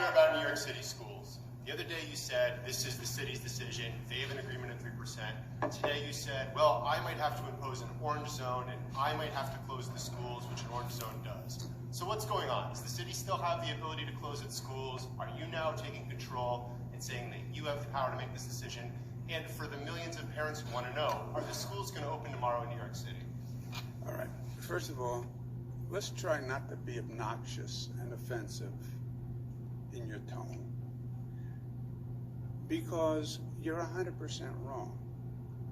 care about New York City schools. The other day you said, this is the city's decision, they have an agreement at 3%. Today you said, well, I might have to impose an orange zone and I might have to close the schools, which an orange zone does. So what's going on? Does the city still have the ability to close its schools? Are you now taking control and saying that you have the power to make this decision? And for the millions of parents who want to know, are the schools going to open tomorrow in New York City? All right. First of all, let's try not to be obnoxious and offensive in your tone, because you're 100% wrong.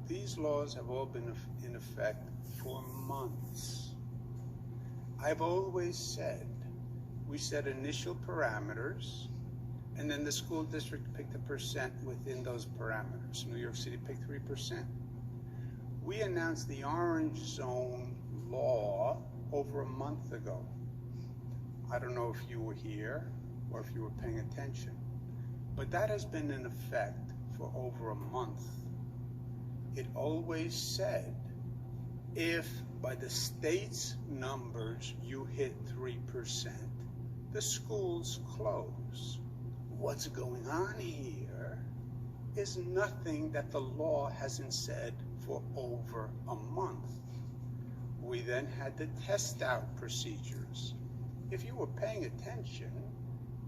These laws have all been in effect for months. I've always said, we set initial parameters, and then the school district picked a percent within those parameters. New York City picked 3%. We announced the orange zone law over a month ago. I don't know if you were here or if you were paying attention, but that has been in effect for over a month. It always said, if by the state's numbers you hit 3%, the schools close. What's going on here is nothing that the law hasn't said for over a month. We then had the test out procedures. If you were paying attention,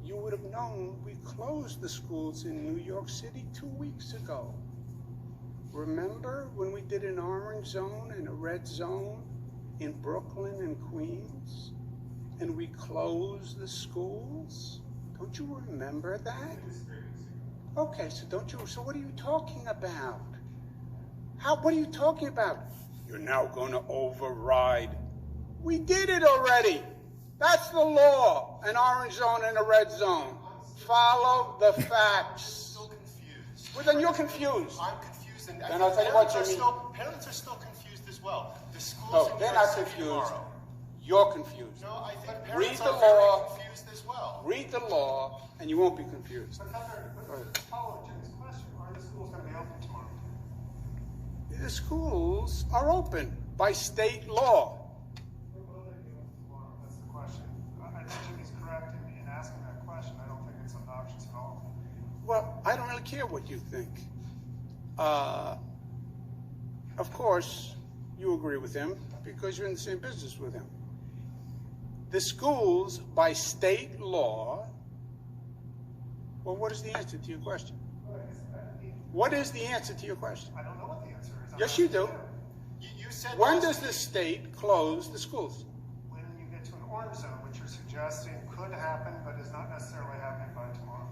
you would have known we closed the schools in New York City 2 weeks ago. Remember when we did an orange zone and a red zone in Brooklyn and Queens, and we closed the schools? Don't you remember that? Okay, so what are you talking about? What are you talking about? You're now going to override. We did it already. That's the law, an orange zone and a red zone. Follow the facts. I'm still confused. Well, then you're confused. I'm confused, and then I'll tell you what you mean. Parents are still confused as well. The schools No, in they're New not York City confused. tomorrow. You're confused. No, I think Read parents the are very law. confused as well. Read the law, and you won't be confused. But to follow Jim's question, are the schools going to be open tomorrow? The schools are open by state law. That's the question. I think Jimmy's correct in asking that question. I don't think it's obnoxious at all. Well, I don't really care what you think. Of course, you agree with him because you're in the same business with him. The schools, by state law, well, what is the answer to your question? What is the answer to your question? I don't know what the answer is. Yes, you do. You said When does the state close the schools? When you get to an orange zone, which you're suggesting could happen, but is not necessarily happening by tomorrow.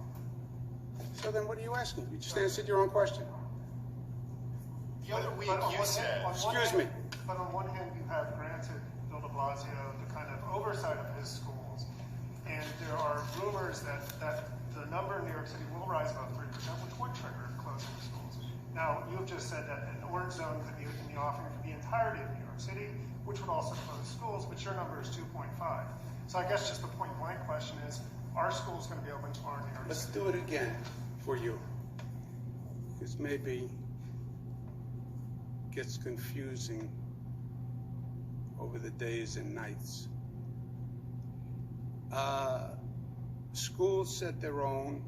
So then what are you asking? You just answered your own question. The other week But on you one said, hand- Excuse me. But on one hand, you have granted Bill de Blasio the kind of oversight of his schools, and there are rumors that the number in New York City will rise above 3%, which would trigger closing the schools. Now, you have just said that an orange zone could be in the offering for the entirety of New York City, which would also close schools, but your number is 2.5. So I guess just the point blank question is, are schools going to be open tomorrow in New York Let's City? do it again for you, because maybe it gets confusing over the days and nights. Schools set their own,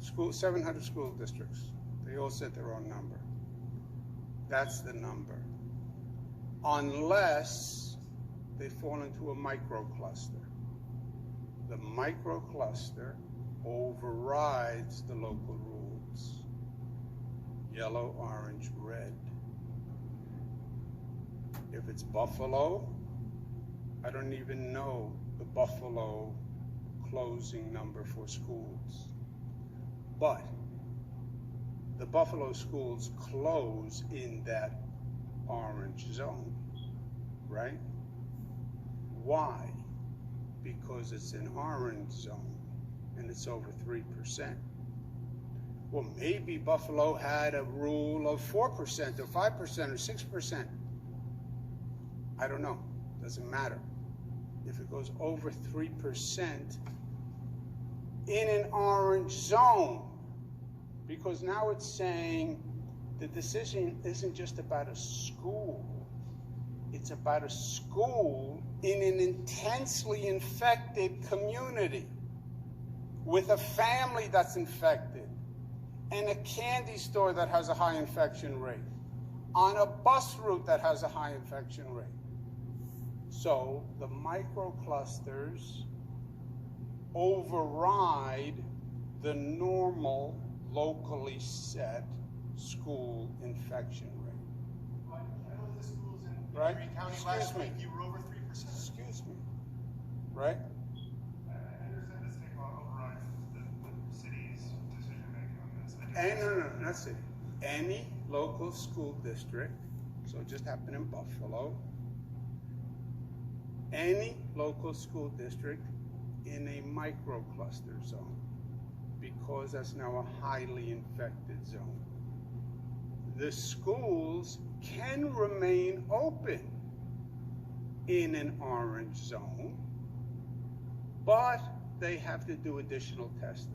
700 school districts, they all set their own number. That's the number. Unless they fall into a microcluster. The microcluster overrides the local rules. Yellow, orange, red. If it's Buffalo, I don't even know the Buffalo closing number for schools. But the Buffalo schools close in that orange zone, right? Why? Because it's an orange zone and it's over 3%. Well, maybe Buffalo had a rule of 4% or 5% or 6%. I don't know, doesn't matter. If it goes over 3% in an orange zone, because now it's saying the decision isn't just about a school, it's about a school in an intensely infected community. with a family that's infected, and a candy store that has a high infection rate, on a bus route that has a high infection rate. So the microclusters override the normal, locally set school infection rate. I went to schools in Right? Erie County Excuse last me. week. You were over 3%. Excuse me. Right? I understand the state law overrides the city's decision making on this. And no, that's it. Any local school district, so it just happened in Buffalo, any local school district in a microcluster zone, because that's now a highly infected zone. The schools can remain open in an orange zone, but they have to do additional testing.